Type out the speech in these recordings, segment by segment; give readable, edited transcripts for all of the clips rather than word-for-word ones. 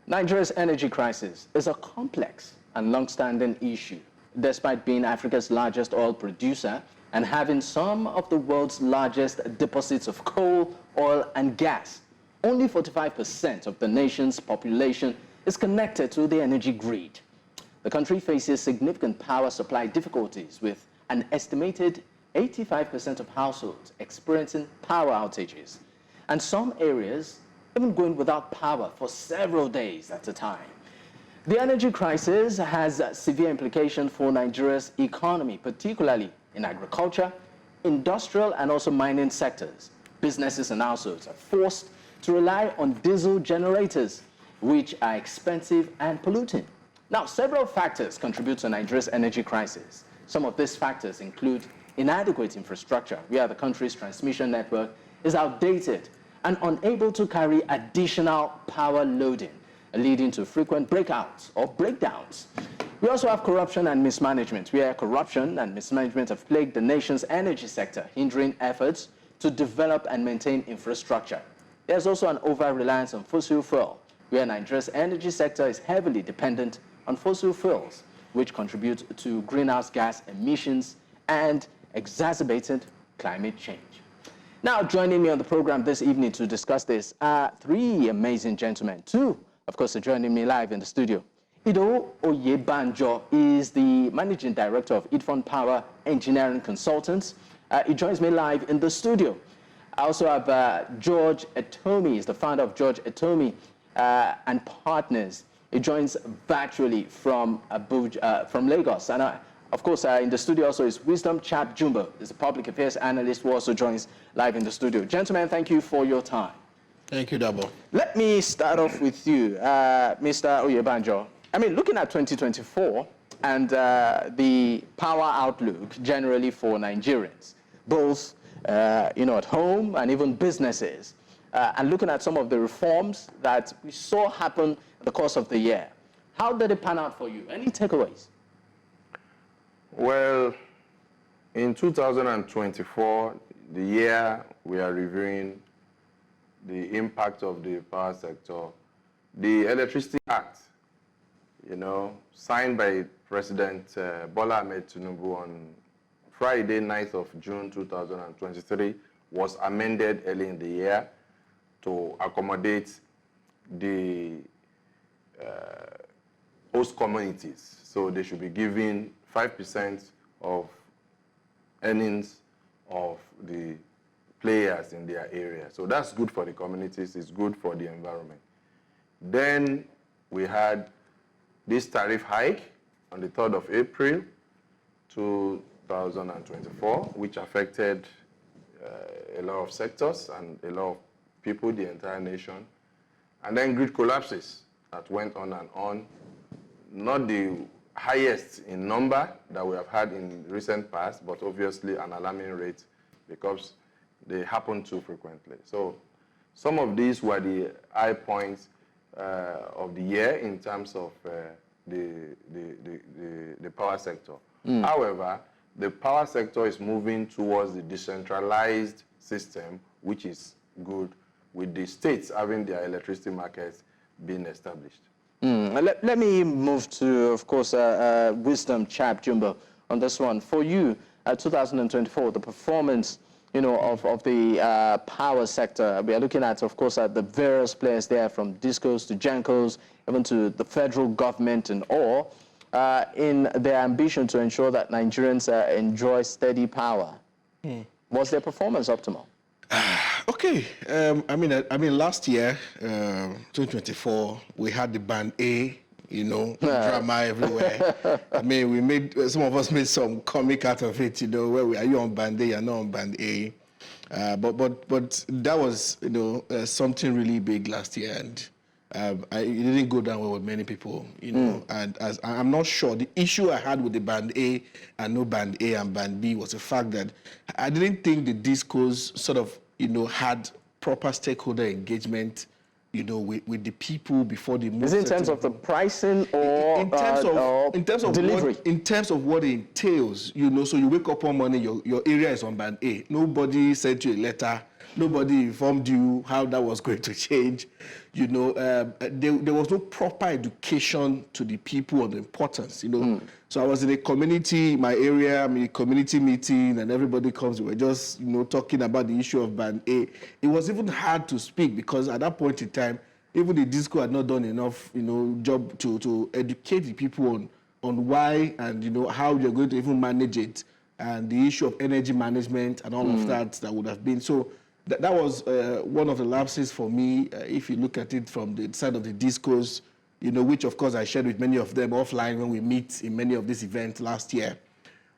Nigeria's energy crisis is a complex and long-standing issue. Despite being Africa's largest oil producer and having some of the world's largest deposits of coal, oil, and gas, only 45% of the nation's population is connected to the energy grid. The country faces significant power supply difficulties, with an estimated 85% of households experiencing power outages, and some areas even going without power for several days at a time. The energy crisis has severe implications for Nigeria's economy, particularly in agriculture, industrial, and also mining sectors. Businesses and households are forced to rely on diesel generators, which are expensive and polluting. Now, several factors contribute to Nigeria's energy crisis. Some of these factors include inadequate infrastructure, where the country's transmission network is outdated and unable to carry additional power loading, leading to frequent breakouts or breakdowns. We also have corruption and mismanagement, where corruption and mismanagement have plagued the nation's energy sector, hindering efforts to develop and maintain infrastructure. There's also an over-reliance on fossil fuel, where Nigeria's energy sector is heavily dependent on fossil fuels, which contribute to greenhouse gas emissions and exacerbated climate change. Now, joining me on the program this evening to discuss this are three amazing gentlemen. Two, of course, are joining me live in the studio. Idowu Oyebanjo is the Managing Director of Idfon Power Engineering Consultants. He joins me live in the studio. I also have George Etomi, is the founder of George Etomi and Partners. He joins virtually from Lagos. And of course, in the studio also is Chapp-Jumbo, is a public affairs analyst who also joins live in the studio. Gentlemen, thank you for your time. Thank you, Dabo. Let me start off with you, Mr. Oyebanjo. I mean, looking at 2024 and the power outlook generally for Nigerians, both at home and even businesses, and looking at some of the reforms that we saw happen in the course of the year, how did it pan out for you? Any takeaways? Well, in 2024, the year we are reviewing the impact of the power sector, the Electricity Act, signed by President Bola Ahmed Tinubu on Friday, 9th of June 2023, was amended early in the year to accommodate the host communities. So they should be given 5% of earnings of the players in their area. So that's good for the communities, it's good for the environment. Then we had this tariff hike on the 3rd of April 2024, which affected a lot of sectors and a lot of people, the entire nation. And then grid collapses that went on and on. Not the highest in number that we have had in recent past, but obviously an alarming rate because they happen too frequently. So some of these were the high points of the year in terms of the power sector. However, the power sector is moving towards the decentralized system, which is good, with the states having their electricity markets being established. Let me move to, of course, Chapp-Jumbo on this one. For you, 2024, the performance, of the power sector, we are looking at, of course, at the various players there, from discos to gencos, even to the federal government and all, in their ambition to ensure that Nigerians enjoy steady power. Was their performance optimal? Okay. I mean, last year, 2024, we had the band A, drama everywhere. I mean, some of us made some comic out of it, where are you on band A, you're not on band A. But that was, something really big last year, and it didn't go down well with many people, and as I'm not sure, the issue I had with the band A and no band A and band B was the fact that I didn't think the discos sort of, had proper stakeholder engagement, with the people before they moved. Is it in terms of the pricing or in terms of delivery? In terms of what it entails, so you wake up one morning, your area is on band A. Nobody sent you a letter Nobody informed you how that was going to change. You know, there was no proper education to the people on the importance, you know. So I was in a community, my area, community meeting, and everybody comes. We were just, you know, talking about the issue of Band A. It was even hard to speak because at that point in time, even the DISCO had not done enough, you know, job to educate the people on why and, you know, how you're going to even manage it, and the issue of energy management and all of that would have been. So that was one of the lapses for me, if you look at it from the side of the DISCOs, you know, which of course I shared with many of them offline when we meet in many of these events last year.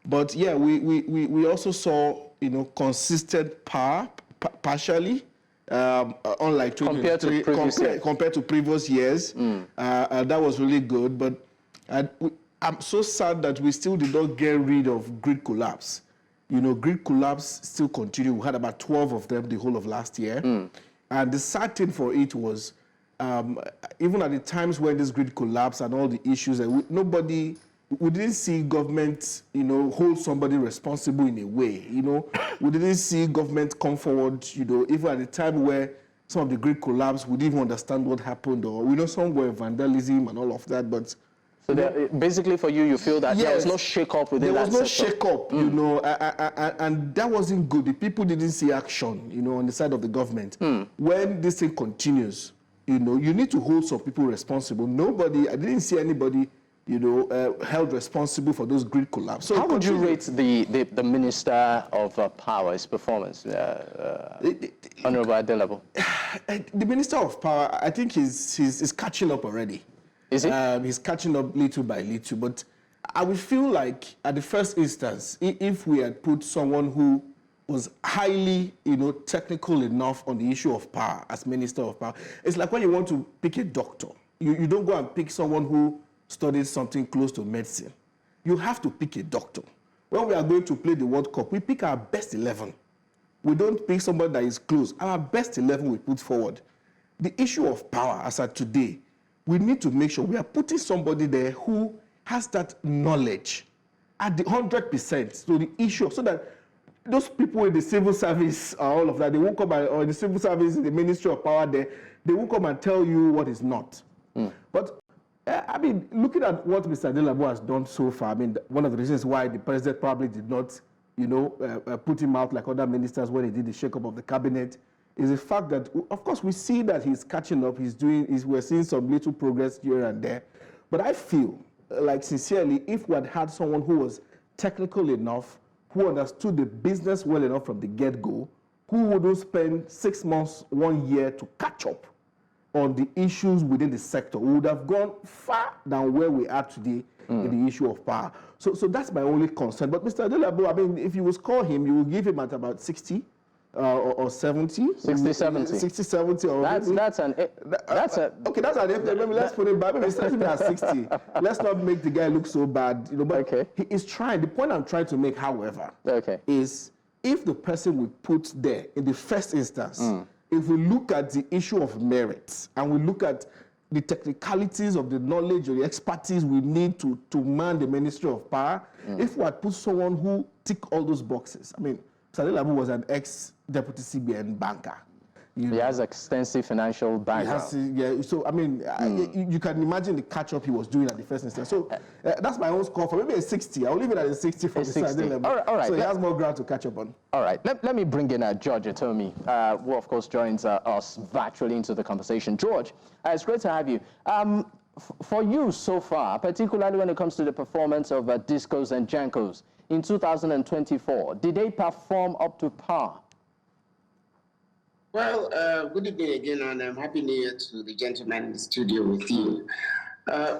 But yeah, we also saw, you know, consistent power, partially, unlike 2023, compared to previous years. That was really good, but I'm so sad that we still did not get rid of grid collapse. You know, grid collapse still continued. We had about 12 of them the whole of last year. And the sad thing for it was, even at the times when this grid collapsed and all the issues, we didn't see government, you know, hold somebody responsible in a way, you know. We didn't see government come forward, you know, even at the time where some of the grid collapsed, we didn't even understand what happened, or we know some were vandalism and all of that, but... So basically for you, you feel that there was no shake-up within that sector? There was no shake-up, you know, and that wasn't good. The people didn't see action, you know, on the side of the government. When this thing continues, you know, you need to hold some people responsible. I didn't see anybody, you know, held responsible for those grid collapse. So how would you rate the Minister of Power's performance, Honorable Adelebu? The Minister of Power, I think he's catching up already. Is he? He's catching up little by little, but I would feel like at the first instance, if we had put someone who was highly, you know, technical enough on the issue of power as Minister of Power, it's like when you want to pick a doctor. You don't go and pick someone who studied something close to medicine. You have to pick a doctor. When we are going to play the World Cup, we pick our best 11. We don't pick somebody that is close. Our best 11 we put forward. The issue of power, as at today, we need to make sure we are putting somebody there who has that knowledge at the 100% to the issue, so that those people in the civil service, all of that, they won't come or in the civil service, in the Ministry of Power, they won't come and tell you what is not. But I mean, looking at what Mr. Adelebu has done so far, I mean, one of the reasons why the president probably did not, you know, put him out like other ministers when he did the shake-up of the cabinet, is the fact that, of course, we see that he's catching up, we're seeing some little progress here and there. But I feel like, sincerely, if we had had someone who was technical enough, who understood the business well enough from the get-go, who wouldn't spend 6 months, 1 year to catch up on the issues within the sector, we would have gone far than where we are today in the issue of power. So that's my only concern. But Mr. Adelebu, I mean, if you will score him, you will give him at about 60. Or 70? 60, 70. 60, 70. Or that's an okay, that's an F. Maybe let's put it back. Maybe start him at 60. Let's not make the guy look so bad. You know, but he is trying. The point I'm trying to make, however, is if the person we put there in the first instance, if we look at the issue of merits and we look at the technicalities of the knowledge or the expertise we need to man the Ministry of Power, if we had put someone who tick all those boxes, I mean, Mr. Adelebu was an ex-deputy CBN banker. He has extensive financial background. So, I mean, you can imagine the catch-up he was doing at the first instance. So, that's my own score for maybe a 60. I'll leave it at a 60 for Mr. Adelebu. All right. So, he has more ground to catch up on. All right. Let me bring in George Etomi, who, of course, joins us virtually into the conversation. George, it's great to have you. For you so far, particularly when it comes to the performance of DISCOs and GENCOs, in 2024, did they perform up to par? Well, good evening again, and Happy New Year to the gentleman in the studio with you.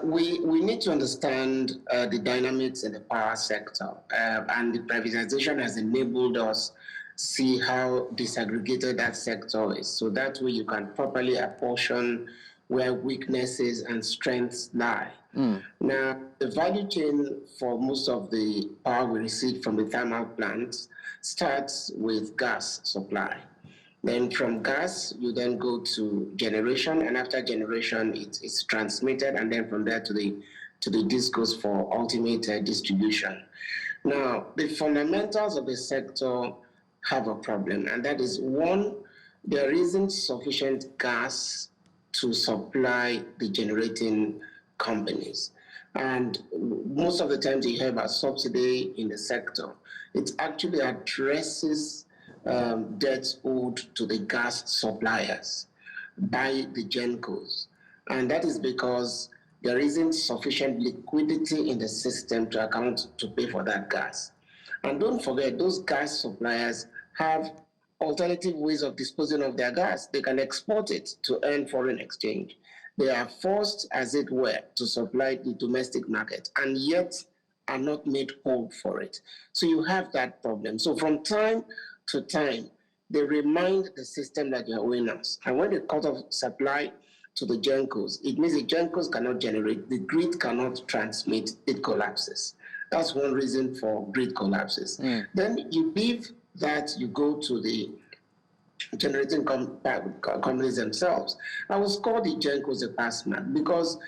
We need to understand the dynamics in the power sector, and the privatization has enabled us see how disaggregated that sector is. So that way you can properly apportion where weaknesses and strengths lie. Now, the value chain for most of the power we receive from the thermal plants starts with gas supply. Then from gas, you then go to generation, and after generation, it's transmitted, and then from there to the DISCOs for ultimate distribution. Now, the fundamentals of the sector have a problem, and that is, one, there isn't sufficient gas to supply the generating companies. And most of the times you hear about subsidy in the sector, it actually addresses debts owed to the gas suppliers by the GenCos. And that is because there isn't sufficient liquidity in the system to account to pay for that gas. And don't forget, those gas suppliers have alternative ways of disposing of their gas. They can export it to earn foreign exchange. They are forced, as it were, to supply the domestic market, and yet are not made whole for it. So you have that problem. So from time to time, they remind the system that you're owing us. And when they cut off supply to the GenCos, it means the GenCos cannot generate, the grid cannot transmit, it collapses. That's one reason for grid collapses. Then you leave that, you go to the generating companies themselves. I was called the GenCos a passmark because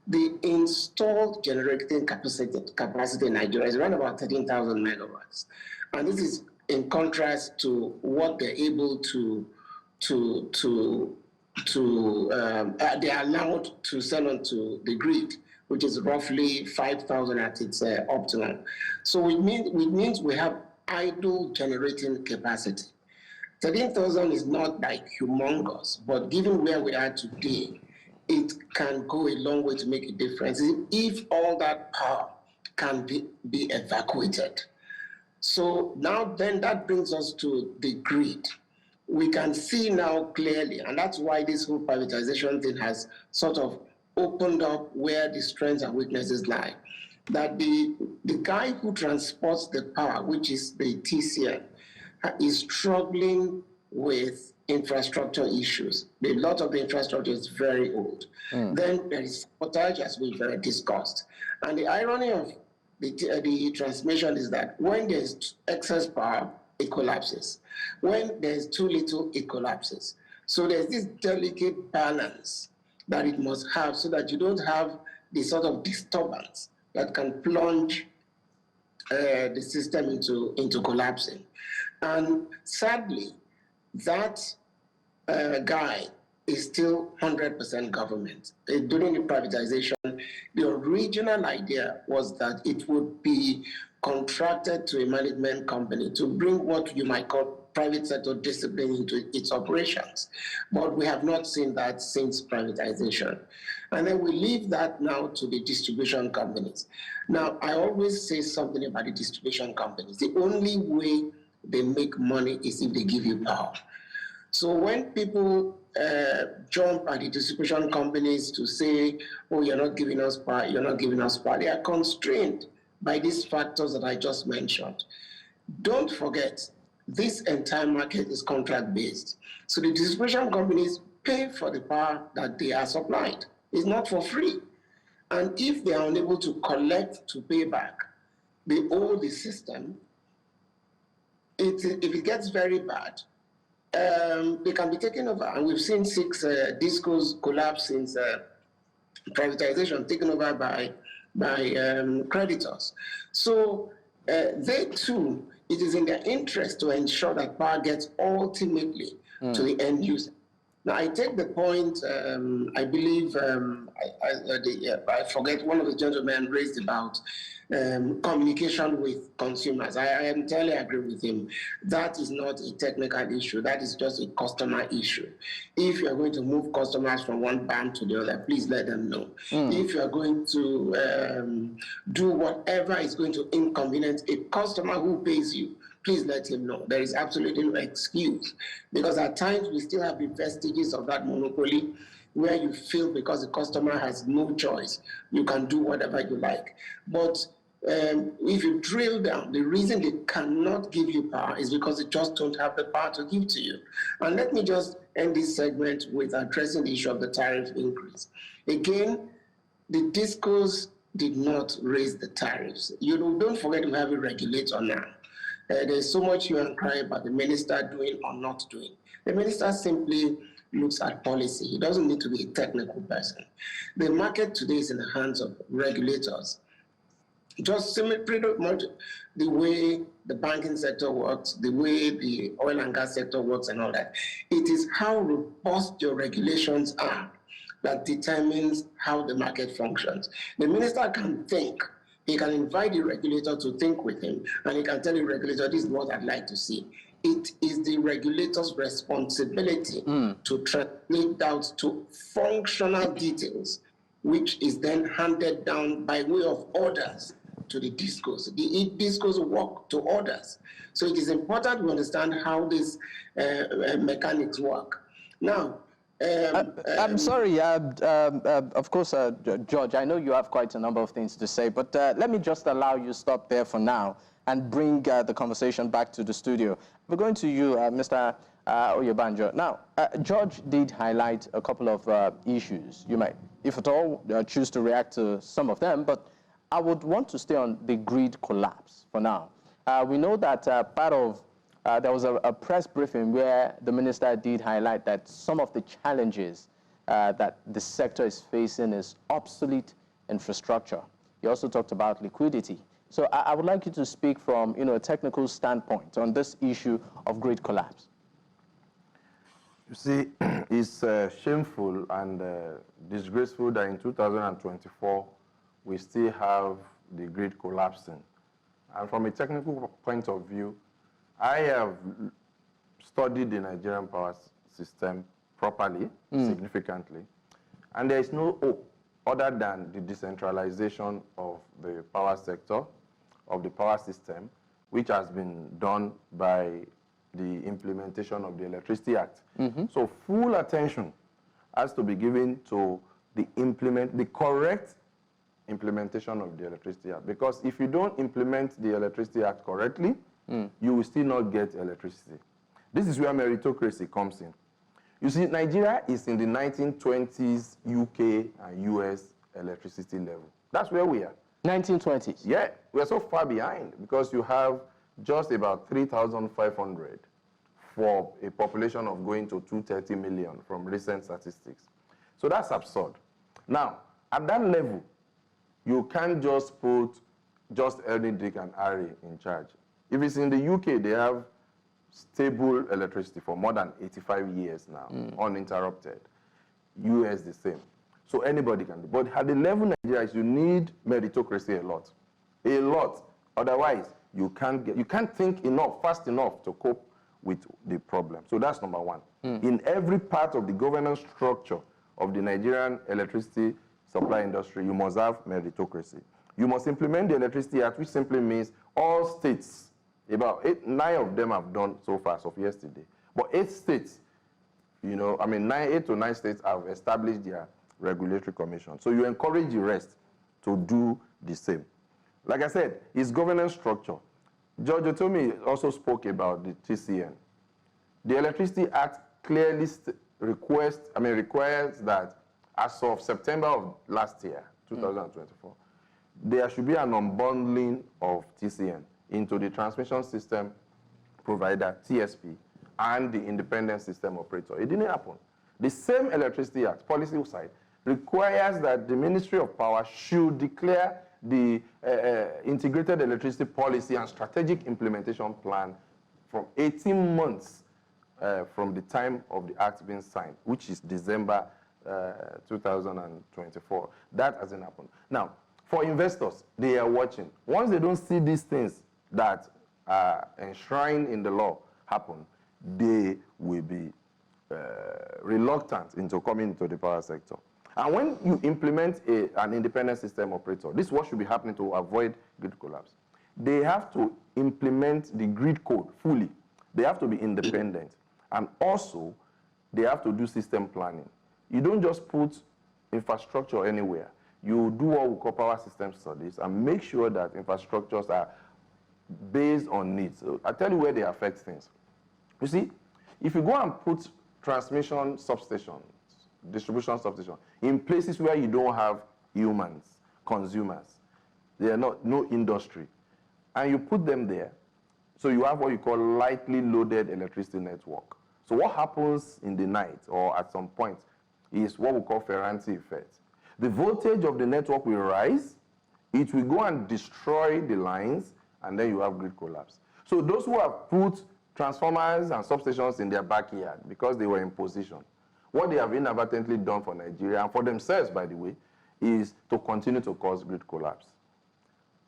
the installed generating capacity in Nigeria is around about 13,000 megawatts. And this is in contrast to what they're able they are allowed to sell onto the grid, which is roughly 5,000 at its optimum. So it means we have idle generating capacity. 13,000 is not like humongous, but given where we are today, it can go a long way to make a difference if all that power can be evacuated. So now then that brings us to the grid. We can see now clearly, and that's why this whole privatization thing has sort of opened up where the strengths and weaknesses lie, that the guy who transports the power, which is the TCN, is struggling with infrastructure issues. A lot of the infrastructure is very old. Then there is sabotage, as we've discussed. And the irony of the transmission is that when there's excess power, it collapses. When there's too little, it collapses. So there's this delicate balance that it must have so that you don't have the sort of disturbance that can plunge the system into collapsing. And sadly, that guy is still 100% government. During the privatization, the original idea was that it would be contracted to a management company to bring what you might call private sector discipline into its operations. But we have not seen that since privatization. And then we leave that now to the distribution companies. Now, I always say something about the distribution companies. The only way they make money is if they give you power. So when people jump at the distribution companies to say, oh, you're not giving us power, you're not giving us power, they are constrained by these factors that I just mentioned. Don't forget, this entire market is contract-based. So the distribution companies pay for the power that they are supplied. It's not for free. And if they are unable to collect to pay back, they owe the system. If it gets very bad, they can be taken over. And we've seen 6 discos collapse since privatization, taken over by creditors. So they too, it is in their interest to ensure that power gets ultimately to the end user. Now, I take the point, I believe, I forget, one of the gentlemen raised about communication with consumers. I entirely agree with him. That is not a technical issue. That is just a customer issue. If you are going to move customers from one bank to the other, please let them know. If you are going to do whatever is going to inconvenience a customer who pays you, please let him know. There is absolutely no excuse, because at times we still have the vestiges of that monopoly where you feel because the customer has no choice, you can do whatever you like. But if you drill down, the reason they cannot give you power is because they just don't have the power to give to you. And let me just end this segment with addressing the issue of the tariff increase. Again, the discos did not raise the tariffs. Don't forget we have a regulator now. There's so much you and cry about the minister doing or not doing. The minister simply looks at policy. He doesn't need to be a technical person. The market today is in the hands of regulators. Just pretty much the way the banking sector works, the way the oil and gas sector works and all that. It is how robust your regulations are that determines how the market functions. The minister can think. He can invite the regulator to think with him, and he can tell the regulator, this is what I'd like to see. It is the regulator's responsibility to translate out to functional details, which is then handed down by way of orders to the discos. The discos work to orders. So it is important to understand how these mechanics work. Now, I'm sorry, of course, George, I know you have quite a number of things to say, but let me just allow you stop there for now and bring the conversation back to the studio. We're going to you, Mr. Oyebanjo. Now, George did highlight a couple of issues. You might, if at all, choose to react to some of them, but I would want to stay on the grid collapse for now. We know that part of there was a press briefing where the minister did highlight that some of the challenges that the sector is facing is obsolete infrastructure. He also talked about liquidity. So I would like you to speak from a technical standpoint on this issue of grid collapse. You see, it's shameful and disgraceful that in 2024 we still have the grid collapsing. And from a technical point of view, I have studied the Nigerian power system properly, significantly, and there is no hope other than the decentralization of the power sector, of the power system, which has been done by the implementation of the Electricity Act. So full attention has to be given to the correct implementation of the Electricity Act. Because if you don't implement the Electricity Act correctly, you will still not get electricity. This is where meritocracy comes in. You see, Nigeria is in the 1920s UK and US electricity level. That's where we are. 1920s? Yeah, we're so far behind because you have just about 3,500 for a population of going to 230 million from recent statistics. So that's absurd. Now, at that level, you can't just put just Ernie, Dick, and Harry in charge. If it's in the UK, they have stable electricity for more than 85 years now, uninterrupted. US the same. So anybody can do. But at the level Nigeria is, you need meritocracy a lot. A lot. Otherwise, you can't think enough, fast enough to cope with the problem. So that's number one. In every part of the governance structure of the Nigerian electricity supply industry, you must have meritocracy. You must implement the Electricity Act, which simply means all states, about 9 of them have done so far, as of yesterday. But 8 states, 8 to 9 states have established their regulatory commission. So you encourage the rest to do the same. Like I said, it's governance structure. George Etomi also spoke about the TCN. The Electricity Act clearly requires that as of September of last year, 2024, there should be an unbundling of TCN into the transmission system provider, TSP, and the independent system operator. It didn't happen. The same Electricity Act, policy side, requires that the Ministry of Power should declare the integrated electricity policy and strategic implementation plan from 18 months from the time of the act being signed, which is December 2024. That hasn't happened. Now, for investors, they are watching. Once they don't see these things that are enshrined in the law happen, they will be reluctant into coming into the power sector. And when you implement an independent system operator, this is what should be happening to avoid grid collapse. They have to implement the grid code fully. They have to be independent. And also, they have to do system planning. You don't just put infrastructure anywhere. You do what we call power system studies and make sure that infrastructures are based on needs. So I'll tell you where they affect things. You see, if you go and put transmission substations, distribution substations, in places where you don't have humans, consumers, there are no industry, and you put them there, so you have what you call lightly loaded electricity network. So what happens in the night or at some point is what we call Ferranti effect. The voltage of the network will rise it will go and destroy the lines, and then you have grid collapse. So those who have put transformers and substations in their backyard because they were in position, what they have inadvertently done for Nigeria, and for themselves, by the way, is to continue to cause grid collapse.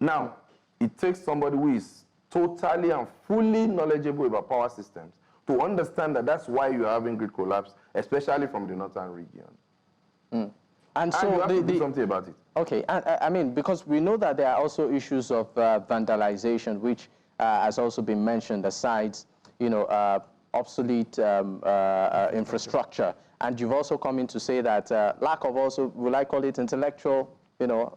Now, it takes somebody who is totally and fully knowledgeable about power systems to understand that that's why you're having grid collapse, especially from the northern region. And so you have to do something about it. Okay, and I mean, because we know that there are also issues of vandalization, which has also been mentioned, aside, you know, obsolete infrastructure. And you've also come in to say that lack of also, will I call it intellectual, you know,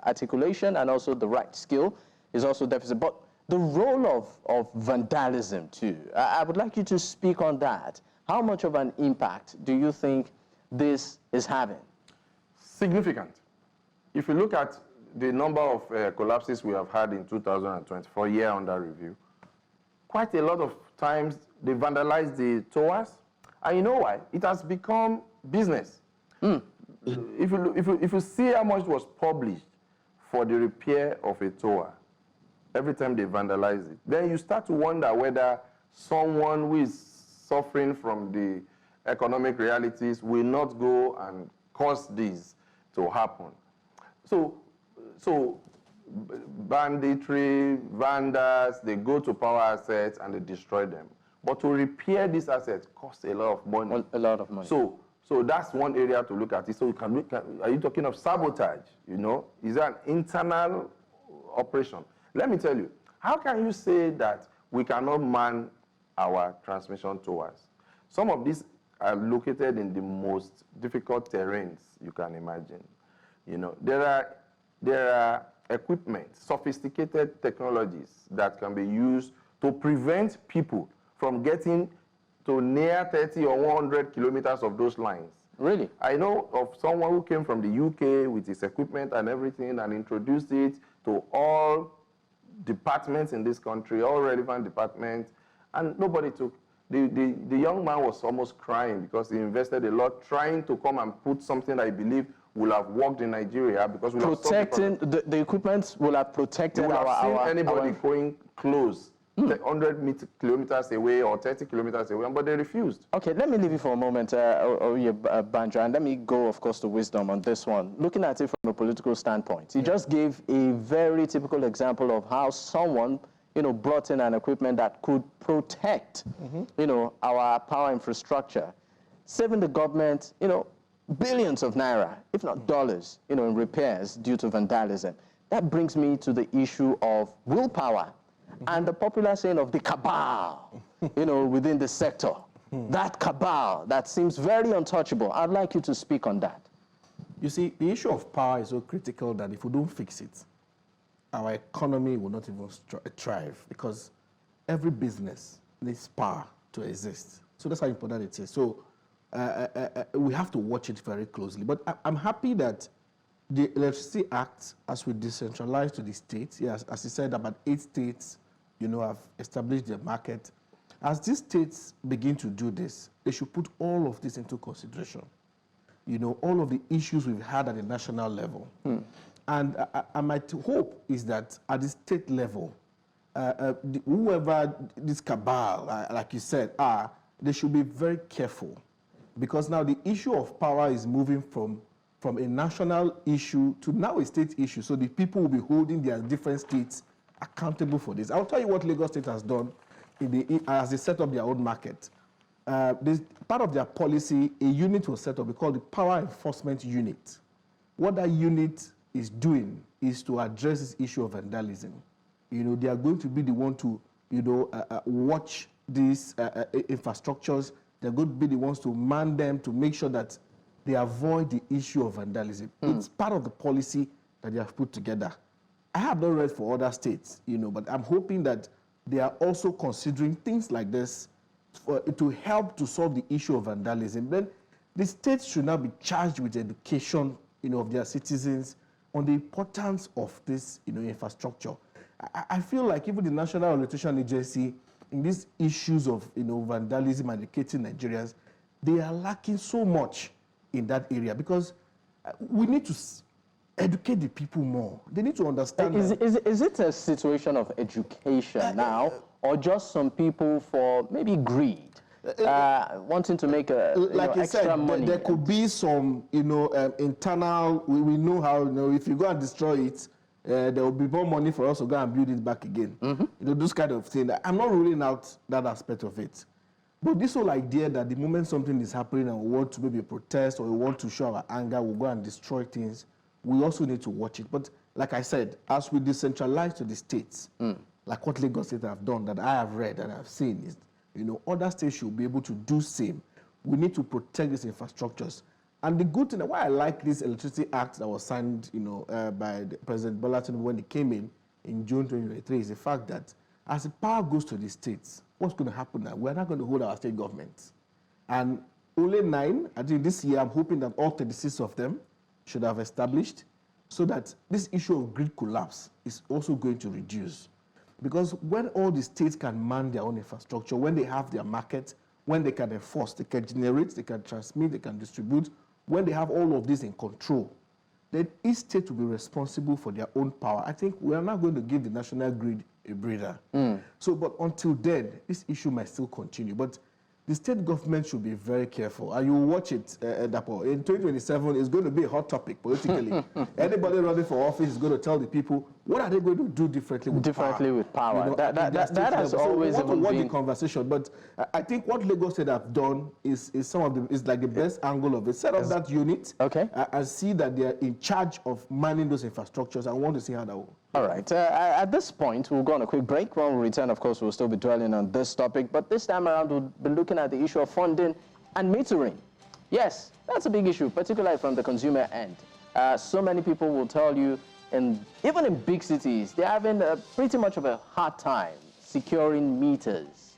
articulation and also the right skill is also deficit. But the role of vandalism too, I would like you to speak on that. How much of an impact do you think this is having? Significant. If you look at the number of collapses we have had in 2024, year under review, quite a lot of times they vandalize the towers. And you know why? It has become business. If you see how much was published for the repair of a tower, every time they vandalize it, then you start to wonder whether someone who is suffering from the economic realities will not go and cause this to happen. So banditry, vandals, they go to power assets and they destroy them. But to repair these assets costs a lot of money. A lot of money. So that's one area to look at. So you can look at, are you talking of sabotage? You know, is that an internal operation? Let me tell you, how can you say that we cannot man our transmission towers? Some of these are located in the most difficult terrains you can imagine. You know, there are equipment, sophisticated technologies that can be used to prevent people from getting to near 30 or 100 kilometers of those lines. Really? I know of someone who came from the UK with his equipment and everything and introduced it to all departments in this country, all relevant departments, and nobody took. The young man was almost crying because he invested a lot trying to come and put something I believe will have worked in Nigeria because we protecting the equipment will have protected you will have seen anybody going close 100 kilometers away or 30 kilometers away, but they refused. Okay, let me leave you for a moment, Oyebanjo, and let me go, of course, to wisdom on this one. Looking at it from a political standpoint, you just gave a very typical example of how someone, you know, brought in an equipment that could protect, you know, our power infrastructure, saving the government, you know, billions of naira, if not dollars, you know, in repairs due to vandalism. That brings me to the issue of willpower and the popular saying of the cabal, you know, within the sector. That cabal that seems very untouchable. I'd like you to speak on that. You see, the issue of power is so critical that if we don't fix it, our economy will not even thrive, because every business needs power to exist. So that's how important it is. So we have to watch it very closely. But I'm happy that the Electricity Act, as we decentralize to the states, yes, as you said, about 8 states, you know, have established their market. As these states begin to do this, they should put all of this into consideration. You know, all of the issues we've had at the national level. And I might hope is that at the state level, whoever this cabal, like you said, they should be very careful, because now the issue of power is moving from a national issue to now a state issue. So the people will be holding their different states accountable for this. I'll tell you what Lagos State has done as they set up their own market. This part of their policy, a unit was set up, we call the Power Enforcement Unit. What that unit is doing is to address this issue of vandalism. You know, they are going to be the one to, you know, watch these infrastructures. They're going to be the ones to man them to make sure that they avoid the issue of vandalism. It's part of the policy that they have put together. I have not read for other states, you know, but I'm hoping that they are also considering things like this to help to solve the issue of vandalism. Then the states should now be charged with education, you know, of their citizens on the importance of this, you know, infrastructure. I feel like even the National Electricity Agency, in these issues of, you know, vandalism and educating Nigerians, they are lacking so much in that area, because we need to educate the people more. They need to understand Is it a situation of education now, or just some people for maybe greed? Wanting to make extra money. There could be some, internal. We know how. If you go and destroy it, there will be more money for us to go and build it back again. Those kind of thing. I'm not ruling out that aspect of it, but this whole idea that the moment something is happening and we want to maybe protest or we want to show our anger, we'll go and destroy things. We also need to watch it. But like I said, as we decentralize to the states, like what Lagos State have done, that I have read and I've seen, is other states should be able to do same. We need to protect these infrastructures. And the good thing, why I like this Electricity Act that was signed, by President Bola Tinubu when it came in June 2023, is the fact that as the power goes to the states, what's going to happen now? We're not going to hold our state governments. And only 9, I think this year, I'm hoping that all 36 of them should have established, so that this issue of grid collapse is also going to reduce. Because when all the states can man their own infrastructure, when they have their market, when they can enforce, they can generate, they can transmit, they can distribute, when they have all of this in control, then each state will be responsible for their own power. I think we are not going to give the national grid a breather. But until then, this issue might still continue. But the state government should be very careful. And you will watch it, Dapo. In 2027, it's going to be a hot topic politically. Anybody running for office is going to tell the people, what are they going to do differently with power? That has always been the conversation. But I think what Lagos State have done is like the best angle of it. Set up that unit and see that they are in charge of manning those infrastructures. I want to see how that will. All right. At this point, we'll go on a quick break. When we return, of course, we'll still be dwelling on this topic. But this time around, we'll be looking at the issue of funding and metering. Yes, that's a big issue, particularly from the consumer end. So many people will tell you, even in big cities, they're having pretty much of a hard time securing meters.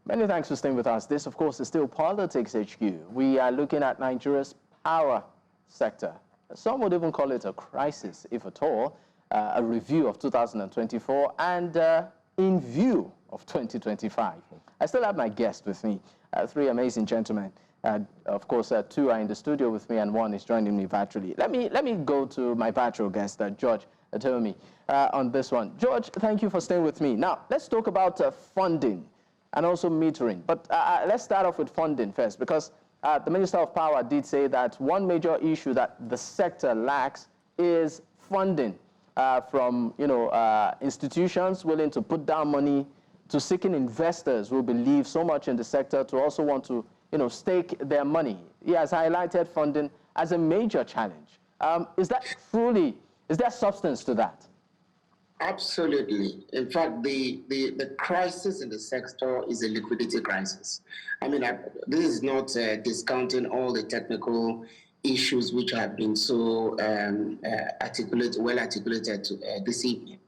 Many thanks for staying with us. This, of course, is still Politics HQ. We are looking at Nigeria's power sector. Some would even call it a crisis, if at all, a review of 2024 and in view of 2025. I still have my guest with me, 3 amazing gentlemen. Of course, 2 are in the studio with me and 1 is joining me virtually. Let me go to my virtual guest, George Etomi, on this one. George, thank you for staying with me. Now, let's talk about funding and also metering. But let's start off with funding first, because the Minister of Power did say that one major issue that the sector lacks is funding from institutions willing to put down money, to seeking investors who believe so much in the sector to also want to stake their money. He has highlighted funding as a major challenge. Is there substance to that? Absolutely. In fact, the crisis in the sector is a liquidity crisis. I mean, this is not discounting all the technical issues which have been so well articulated this evening.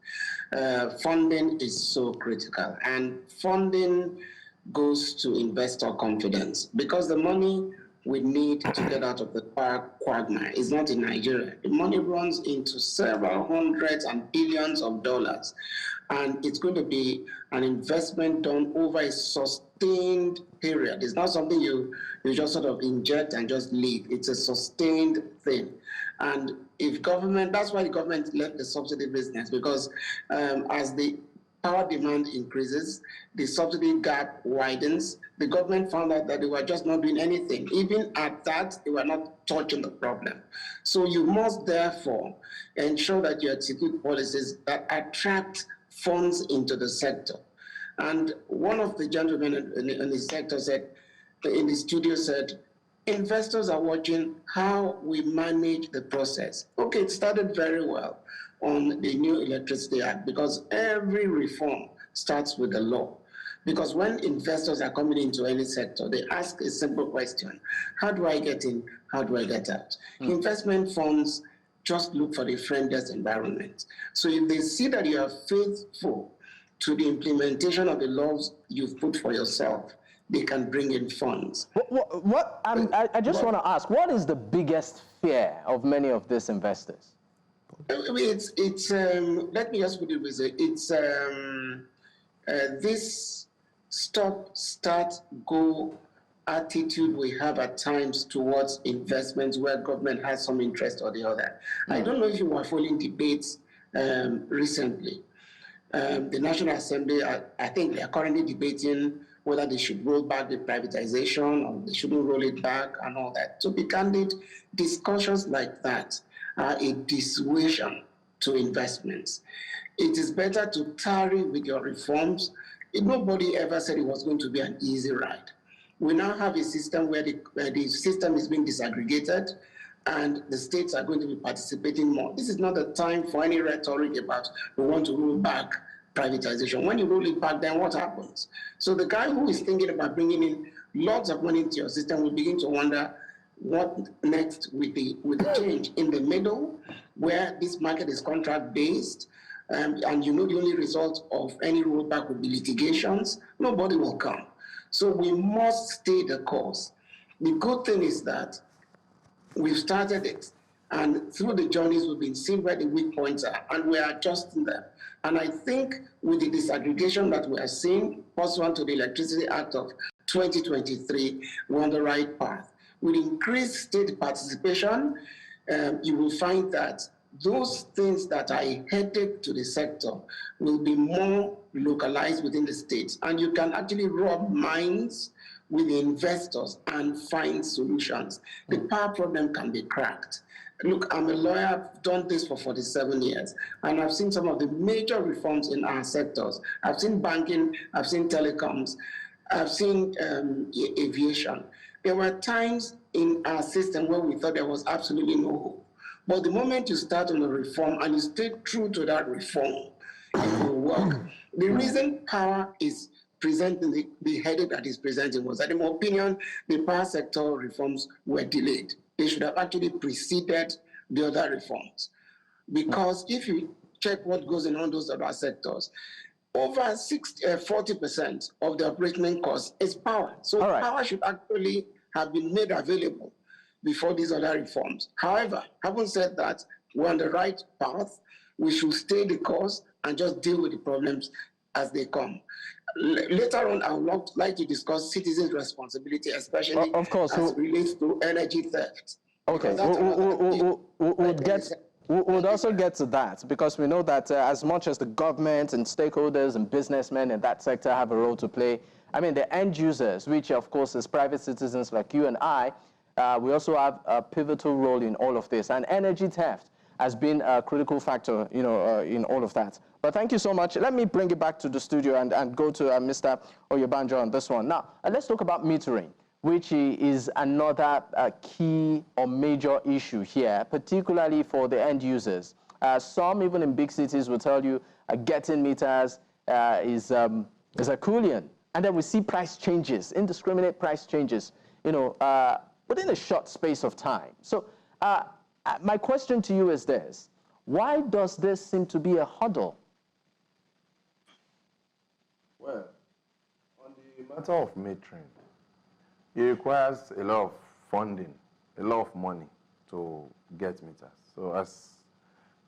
Funding is so critical, and funding goes to investor confidence, because the money we need to get out of the quagmire is not in Nigeria. The money runs into several hundreds and billions of dollars, and it's going to be an investment done over a sustained period. It's not something you just sort of inject and just leave. It's a sustained thing. And if government, that's why the government left the subsidy business, because as the power demand increases, the subsidy gap widens. The government found out that they were just not doing anything. Even at that, they were not touching the problem. So you must therefore ensure that you execute policies that attract funds into the sector. And one of the gentlemen in the sector said, in the studio said, investors are watching how we manage the process. Okay, it started very well on the new Electricity Act, because every reform starts with the law. Because when investors are coming into any sector, they ask a simple question: how do I get in? How do I get out? Investment funds just look for the friendliest environment. So if they see that you are faithful to the implementation of the laws you've put for yourself, they can bring in funds. I just want to ask, what is the biggest fear of many of these investors? I mean, let me just put it this way. It's this stop, start, go, attitude we have at times towards investments where government has some interest or the other. I don't know if you were following debates recently. The National Assembly, I think they are currently debating whether they should roll back the privatization or they shouldn't roll it back and all that. To be candid, discussions like that are a dissuasion to investments. It is better to tarry with your reforms. Nobody ever said it was going to be an easy ride. We now have a system where the system is being disaggregated and the states are going to be participating more. This is not the time for any rhetoric about we want to roll back privatization. When you roll it back, then what happens? So the guy who is thinking about bringing in lots of money into your system will begin to wonder what next with the change in the middle, where this market is contract-based, and you know the only result of any rollback will be litigations. Nobody will come. So we must stay the course. The good thing is that we've started it, and through the journeys we've been seeing where the weak points are, and we are adjusting them. And I think with the disaggregation that we are seeing, pursuant to the Electricity Act of 2023, we're on the right path. With increased state participation, you will find that those things that are a headache to the sector will be more localized within the states. And you can actually rub minds with the investors and find solutions. The power problem can be cracked. Look, I'm a lawyer, I've done this for 47 years, and I've seen some of the major reforms in our sectors. I've seen banking, I've seen telecoms, I've seen aviation. There were times in our system where we thought there was absolutely no hope. But the moment you start on a reform and you stay true to that reform, it will work. The reason power is presenting the headache that is presenting was that, in my opinion, the power sector reforms were delayed. They should have actually preceded the other reforms. Because if you check what goes on those other sectors, over 40% of the operating cost is power. So power should actually have been made available before these other reforms. However, having said that, we're on the right path. We should stay the course and just deal with the problems as they come. Later on, I would like to discuss citizens' responsibility, especially as it relates to energy theft. Okay, we'll also get to that, because we know that as much as the government and stakeholders and businessmen in that sector have a role to play, I mean, the end users, which of course is private citizens like you and I, we also have a pivotal role in all of this. And energy theft has been a critical factor, you know, in all of that. But thank you so much. Let me bring it back to the studio and go to Mr. Oyebanjo on this one. Now, let's talk about metering, which is another key or major issue here, particularly for the end users. Some, even in big cities, will tell you getting meters is a Herculean. And then we see price changes, indiscriminate price changes, you know, within a short space of time. So my question to you is this: why does this seem to be a hurdle? Well, on the matter of metering, it requires a lot of funding, a lot of money to get meters. So as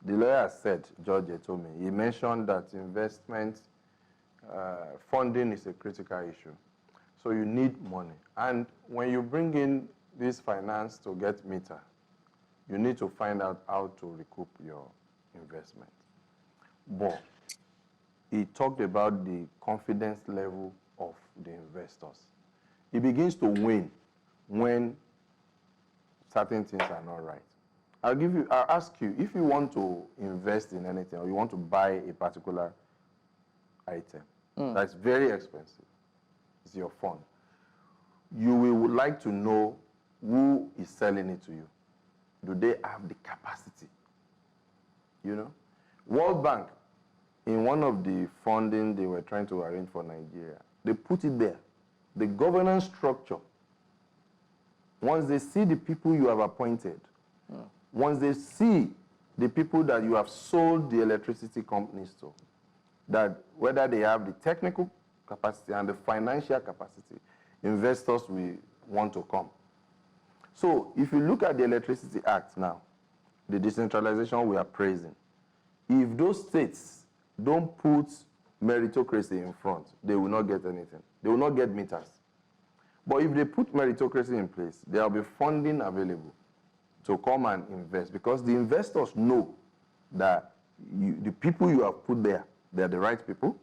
the lawyer said, George Etomi, he mentioned that investment funding is a critical issue. So you need money. And when you bring in this finance to get meter, you need to find out how to recoup your investment. But he talked about the confidence level of the investors. It begins to wane when certain things are not right. I'll ask you, if you want to invest in anything or you want to buy a particular item that's very expensive, it's your phone, you would like to know who is selling it to you. Do they have the capacity? You know? World Bank, in one of the funding they were trying to arrange for Nigeria, they put it there. The governance structure, once they see the people you have appointed, once they see the people that you have sold the electricity companies to, that whether they have the technical capacity and the financial capacity, investors will want to come. So if you look at the Electricity Act now, the decentralization we are praising, if those states don't put meritocracy in front, they will not get anything. They will not get meters. But if they put meritocracy in place, there will be funding available to come and invest, because the investors know that the people you have put there, they're the right people.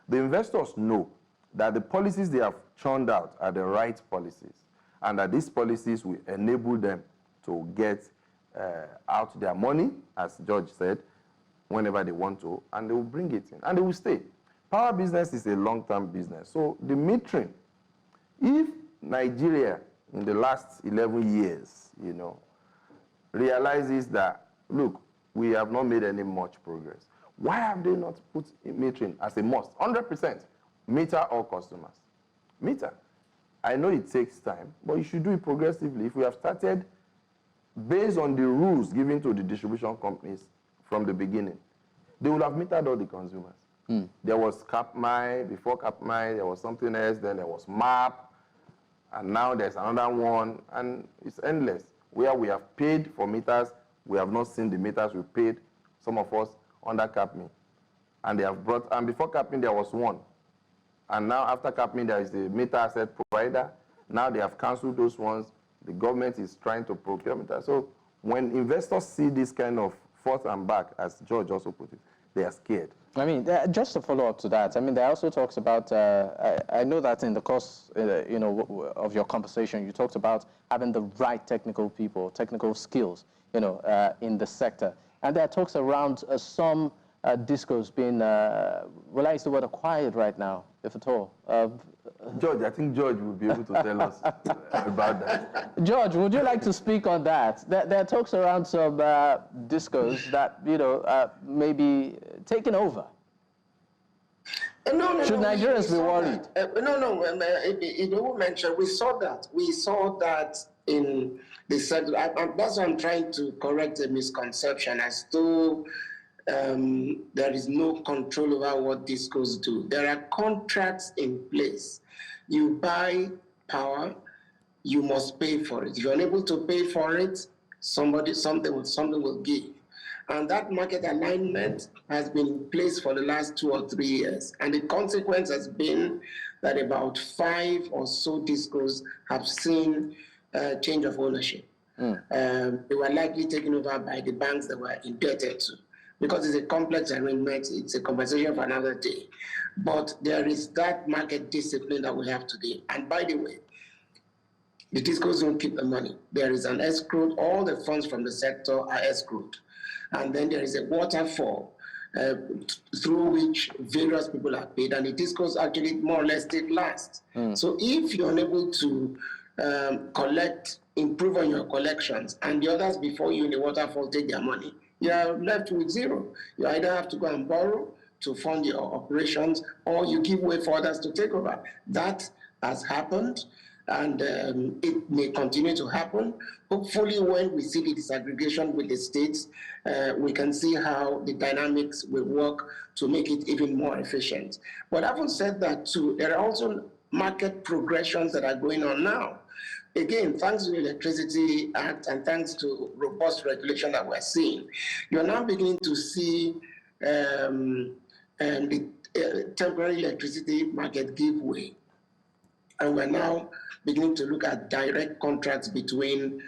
The investors know that the policies they have churned out are the right policies, and that these policies will enable them to get out their money, as George said, whenever they want to, and they will bring it in, and they will stay. Power business is a long-term business. So the metering, if Nigeria in the last 11 years, realizes that, look, we have not made any much progress, why have they not put metering as a must? 100%, meter all customers. Meter. I know it takes time, but you should do it progressively. If we have started based on the rules given to the distribution companies from the beginning, they would have metered all the consumers. There was Cap-My, before Cap-My, there was something else, then there was MAP, and now there's another one, and it's endless. Where we have paid for meters, we have not seen the meters we paid, some of us, under Cap-Me. And they have brought, and before Cap-Me, there was one. And now after Cap-Me, there is the meter asset provider. Now they have canceled those ones. The government is trying to procure meters. So when investors see this kind of forth and back, as George also put it, they are scared. I mean, just to follow up to that, I mean, there also talks about, I know that in the course, of your conversation, you talked about having the right technical people, technical skills, in the sector. And there are talks around some discos being, will I use the word acquired right now, if at all? George, I think George will be able to tell us about that. George, would you like to speak on that? There are talks around some discos that, may be taken over. Should Nigerians be worried? Idowu mentioned, we saw that. We saw that in the sector. That's why I'm trying to correct a misconception as though there is no control over what discos do. There are contracts in place. You buy power, you must pay for it. If you're unable to pay for it, something will give. And that market alignment has been in place for the last 2 or 3 years. And the consequence has been that about 5 or so discos have seen change of ownership. They were likely taken over by the banks that were indebted to. Because it's a complex arrangement, it's a conversation for another day. But there is that market discipline that we have today. And by the way, the discos don't keep the money. There is an escrow, all the funds from the sector are escrowed. And then there is a waterfall through which various people are paid, and the discos actually more or less take last. So if you're unable to improve on your collections, and the others before you in the waterfall take their money, you are left with zero. You either have to go and borrow to fund your operations, or you give way for others to take over. That has happened, and it may continue to happen. Hopefully, when we see the disaggregation with the states, we can see how the dynamics will work to make it even more efficient. But having said that too, there are also market progressions that are going on now. Again, thanks to the Electricity Act and thanks to robust regulation that we're seeing, you're now beginning to see the temporary electricity market give way. And we're now beginning to look at direct contracts between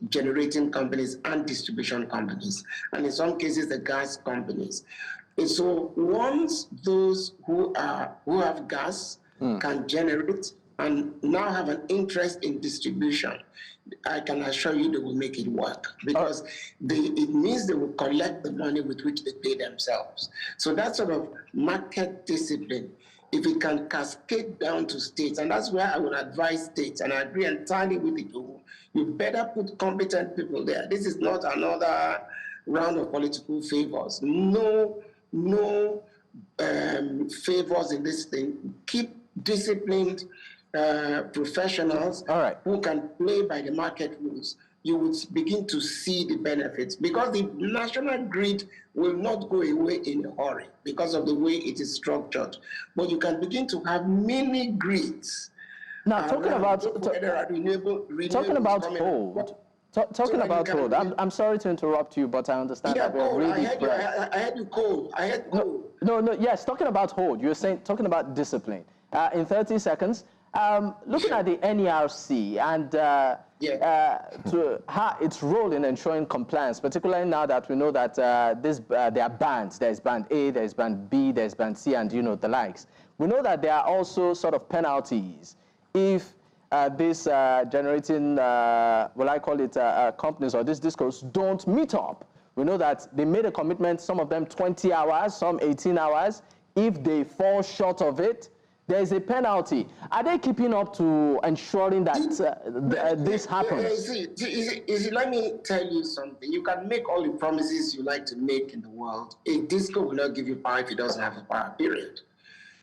generating companies and distribution companies, and in some cases, the gas companies. And so once those who have gas can generate and now have an interest in distribution, I can assure you they will make it work, because it means they will collect the money with which they pay themselves. So that sort of market discipline, if it can cascade down to states, and that's where I would advise states, and I agree entirely with you better put competent people there. This is not another round of political favors. No favors in this thing. Keep disciplined professionals who can play by the market rules. You would begin to see the benefits, because the national grid will not go away in a hurry because of the way it is structured. But you can begin to have mini grids. Now, talking about hold, I'm sorry to interrupt you, but I understand that we're really I had you cold. No, yes, talking about hold, you're talking about discipline. In 30 seconds, Looking at the NERC and to its role in ensuring compliance, particularly now that we know that there are bands. There's band A, there's band B, there's band C, and the likes. We know that there are also sort of penalties if these generating, I call it companies or these discos don't meet up. We know that they made a commitment, some of them 20 hours, some 18 hours. If they fall short of it, there is a penalty. Are they keeping up to ensuring that this happens? Let me tell you something. You can make all the promises you like to make in the world. A disco will not give you power if it doesn't have a power, period.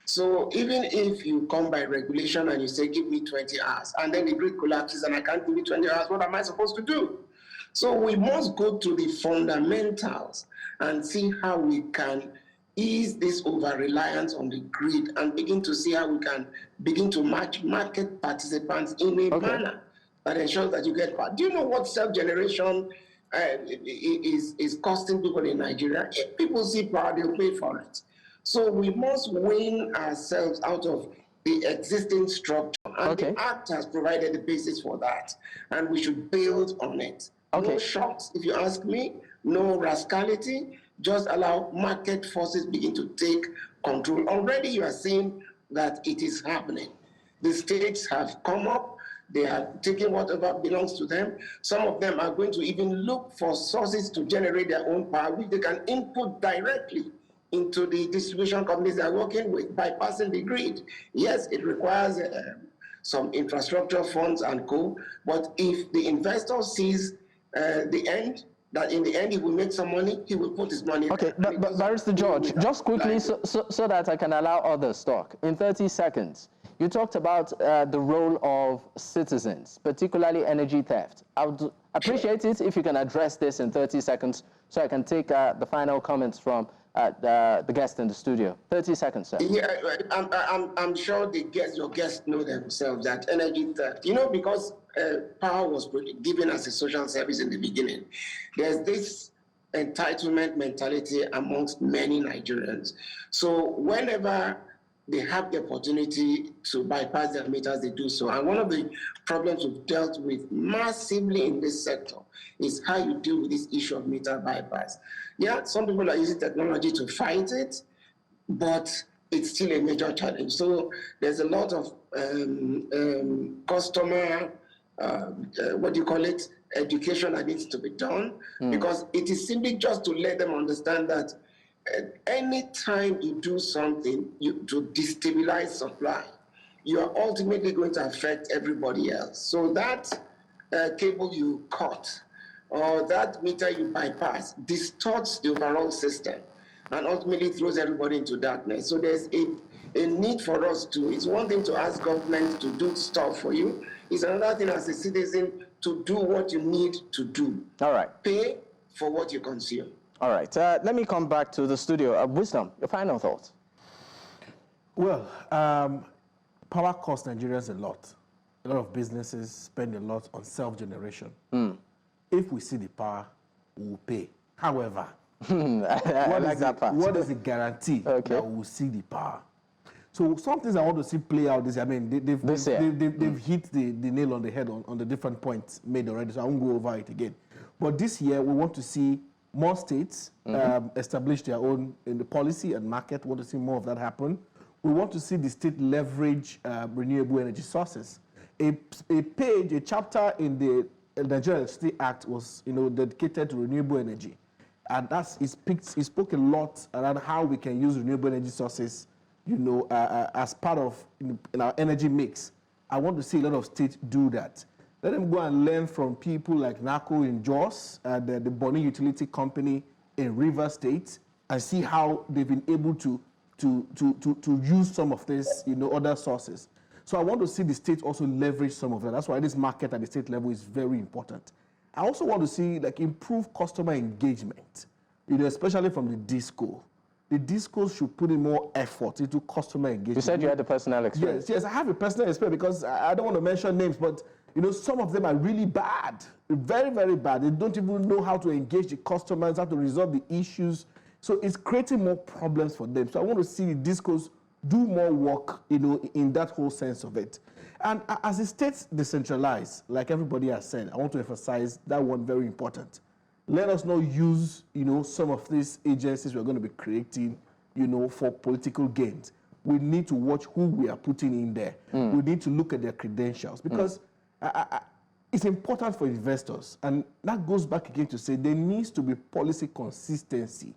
So even if you come by regulation and you say, give me 20 hours, and then the grid collapses and I can't give you 20 hours, what am I supposed to do? So we must go to the fundamentals and see how we can ease this over-reliance on the grid and begin to see how we can begin to match market participants in a manner that ensures that you get power. Do you know what self-generation is costing people in Nigeria? If people see power, they'll pay for it. So we must wean ourselves out of the existing structure. And the Act has provided the basis for that. And we should build on it. No shocks, if you ask me, no rascality. Just allow market forces begin to take control. Already you are seeing that it is happening. The states have come up. They have taken whatever belongs to them. Some of them are going to even look for sources to generate their own power, which they can input directly into the distribution companies they are working with, bypassing the grid. Yes, it requires some infrastructure funds and co. But if the investor sees the end, that in the end he will make some money, he will put his money. Okay, but Barrister George, just quickly so that I can allow others talk. In 30 seconds, you talked about the role of citizens, particularly energy theft. I would appreciate it if you can address this in 30 seconds so I can take the final comments from the guest in the studio. 30 seconds, sir. Yeah, I'm sure your guests know themselves that energy theft, because power was given as a social service in the beginning, there's this entitlement mentality amongst many Nigerians. So whenever they have the opportunity to bypass their meters, they do so. And one of the problems we've dealt with massively in this sector is how you deal with this issue of meter bypass. Yeah, some people are using technology to fight it, but it's still a major challenge. So there's a lot of customer, education that needs to be done, because it is simply just to let them understand that any time you do something to destabilize supply, you are ultimately going to affect everybody else. So that cable you cut or that meter you bypass distorts the overall system and ultimately throws everybody into darkness. So there's a need for us to, it's one thing to ask government to do stuff for you. It's another thing as a citizen to do what you need to do. All right. Pay for what you consume. All right. Let me come back to the studio. Wisdom, your final thoughts. Well, power costs Nigerians a lot. A lot of businesses spend a lot on self-generation. If we see the power, we'll pay. However, what is the guarantee that we'll see the power? So some things I want to see play out this. I mean, they've hit the nail on the head on the different points made already, so I won't go over it again. But this year, we want to see more states establish their own in the policy and market. We want to see more of that happen. We want to see the state leverage renewable energy sources. A chapter in the Nigerian Electricity Act was, dedicated to renewable energy, and it spoke a lot around how we can use renewable energy sources, as part of in our energy mix. I want to see a lot of states do that. Let them go and learn from people like NACO in Jos, the Bonny Utility Company in Rivers State, and see how they've been able to use some of this, other sources. So I want to see the state also leverage some of that. That's why this market at the state level is very important. I also want to see improve customer engagement, especially from the DISCO. The DISCOs should put in more effort into customer engagement. You said you had a personal experience. Yes, I have a personal experience because I don't want to mention names, but some of them are really bad, very, very bad. They don't even know how to engage the customers, how to resolve the issues. So it's creating more problems for them. So I want to see the DISCOs do more work, in that whole sense of it. And as the states decentralize, like everybody has said, I want to emphasize that one very important. Let us not use, some of these agencies we're going to be creating, for political gains. We need to watch who we are putting in there. We need to look at their credentials because it's important for investors. And that goes back again to say there needs to be policy consistency.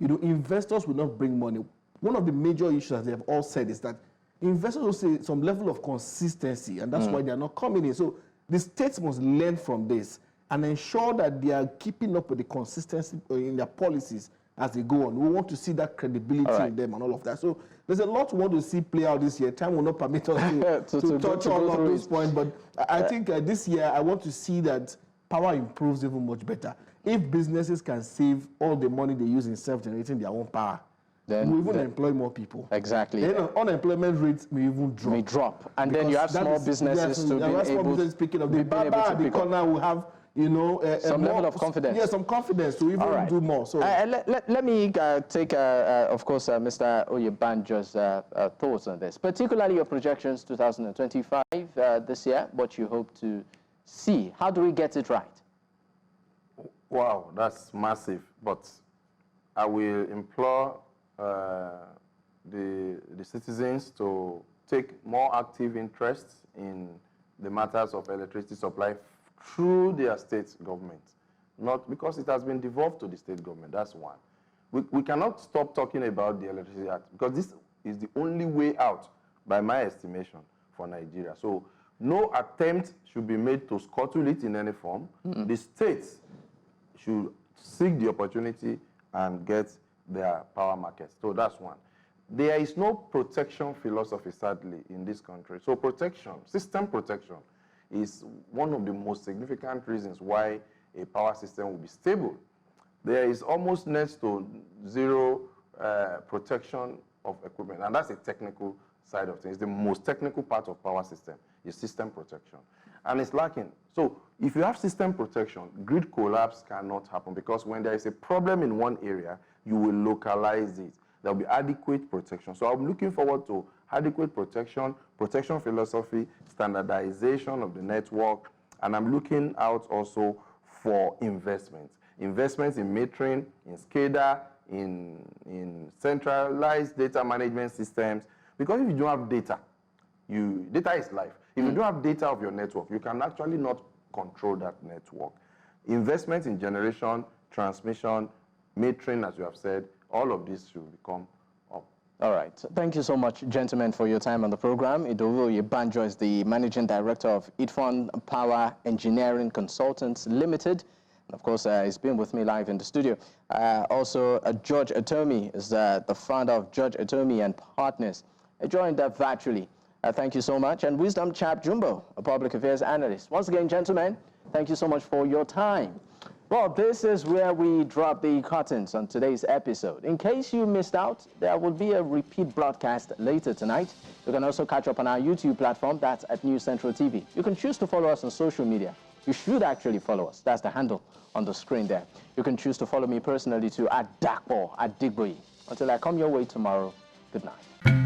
Investors will not bring money. One of the major issues that they have all said is that investors will say some level of consistency, and that's why they are not coming in. So the states must learn from this and ensure that they are keeping up with the consistency in their policies as they go on. We want to see that credibility in them and all of that. So there's a lot we want to see play out this year. Time will not permit us to touch all of those points, but I think this year I want to see that power improves even much better. If businesses can save all the money they use in self-generating their own power, then we even employ more people. Exactly. Then unemployment rates may even drop. And then you have small businesses to be able to pick it up. The barber at the corner will have some level of confidence. Yeah, some confidence to even do more. So let me take, of course, Mr. Oyebanjo's thoughts on this, particularly your projections 2025 this year, what you hope to see. How do we get it right? Wow, that's massive. But I will implore the citizens to take more active interest in the matters of electricity supply through their state government, not because it has been devolved to the state government. That's one. We cannot stop talking about the Electricity Act because this is the only way out, by my estimation, for Nigeria. So no attempt should be made to scuttle it in any form. The states should seek the opportunity and get their power markets. So that's one. There is no protection philosophy, sadly, in this country. So protection, system protection, is one of the most significant reasons why a power system will be stable. There is almost next to zero protection of equipment, and that's a technical side of things. The most technical part of power system is system protection, and it's lacking. So if you have system protection, grid collapse cannot happen because when there is a problem in one area, you will localize it. There will be adequate protection. So I'm looking forward to adequate protection, protection philosophy, standardization of the network, and I'm looking out also for investments. Investments in metering, in SCADA, in centralized data management systems. Because if you don't have data, data is life. If you don't have data of your network, you can actually not control that network. Investments in generation, transmission, metering, as you have said, all of this should become up. All right. Thank you so much, gentlemen, for your time on the program. Idowu Oyebanjo is the Managing Director of Idfon Power Engineering Consultants Limited. And of course, he's been with me live in the studio. Also, George Etomi is the founder of George Etomi and Partners. I joined virtually. Thank you so much. And Wisdom Chapp-Jumbo, a public affairs analyst. Once again, gentlemen, thank you so much for your time. Well, this is where we drop the curtains on today's episode. In case you missed out, there will be a repeat broadcast later tonight. You can also catch up on our YouTube platform. That's at News Central TV. You can choose to follow us on social media. You should actually follow us. That's the handle on the screen there. You can choose to follow me personally to @Dakpo @Digboyi. Until I come your way tomorrow, good night.